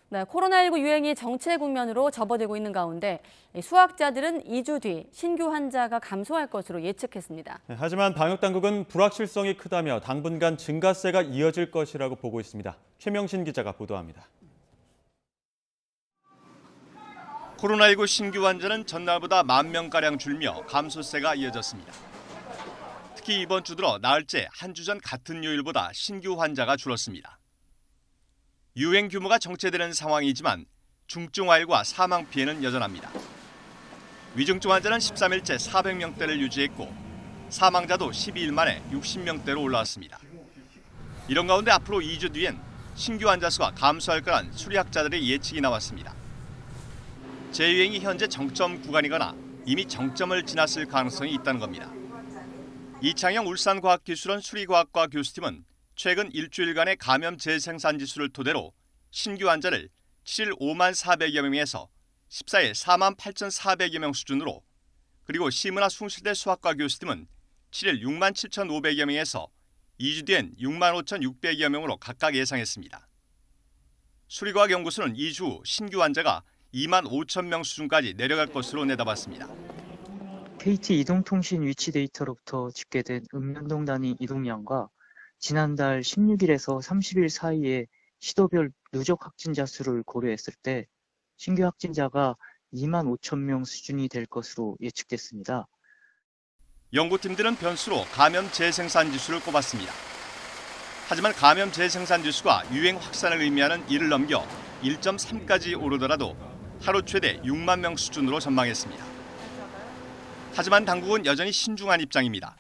네, 코로나19 유행이 정체 국면으로 접어들고 있는 가운데 수학자들은 2주 뒤 신규 환자가 감소할 것으로 예측했습니다. 하지만 방역당국은 불확실성이 크다며 당분간 증가세가 이어질 것이라고 보고 있습니다. 최명신 기자가 보도합니다. 코로나19 신규 환자는 전날보다 10,000명가량 줄며 감소세가 이어졌습니다. 특히 이번 주 들어 나흘째 한 주 전 같은 요일보다 신규 환자가 줄었습니다. 유행 규모가 정체되는 상황이지만 중증화율과 사망 피해는 여전합니다. 위중증 환자는 13일째 400명대를 유지했고 사망자도 12일 만에 60명대로 올라왔습니다. 이런 가운데 앞으로 2주 뒤엔 신규 환자 수가 감소할 거란 수리학자들의 예측이 나왔습니다. 재유행이 현재 정점 구간이거나 이미 정점을 지났을 가능성이 있다는 겁니다. 이창영 울산과학기술원 수리과학과 교수팀은 최근 일주일간의 감염 재생산 지수를 토대로 신규 환자를 7일 5만 400여 명에서 14일 4만 8,400여 명 수준으로, 그리고 시문화 숭실대 수학과 교수팀은 7일 6만 7,500여 명에서 2주 뒤엔 6만 5,600여 명으로 각각 예상했습니다. 수리과학연구소는 2주 후 신규 환자가 2만 5천 명 수준까지 내려갈 것으로 내다봤습니다. KT 이동통신 위치 데이터로부터 집계된 읍면동 단위 이동량과 지난달 16일에서 30일 사이의 시도별 누적 확진자 수를 고려했을 때 신규 확진자가 2만 5천 명 수준이 될 것으로 예측됐습니다. 연구팀들은 변수로 감염 재생산 지수를 꼽았습니다. 하지만 감염 재생산 지수가 유행 확산을 의미하는 1을 넘겨 1.3까지 오르더라도 하루 최대 6만 명 수준으로 전망했습니다. 하지만 당국은 여전히 신중한 입장입니다.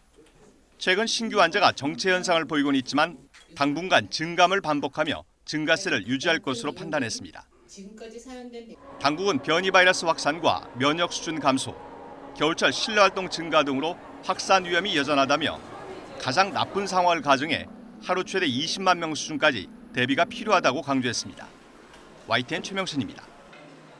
최근 신규 환자가 정체 현상을 보이고는 있지만 당분간 증감을 반복하며 증가세를 유지할 것으로 판단했습니다. 당국은 변이 바이러스 확산과 면역 수준 감소, 겨울철 실내 활동 증가 등으로 확산 위험이 여전하다며 가장 나쁜 상황을 가정해 하루 최대 20만 명 수준까지 대비가 필요하다고 강조했습니다. YTN 최명신입니다.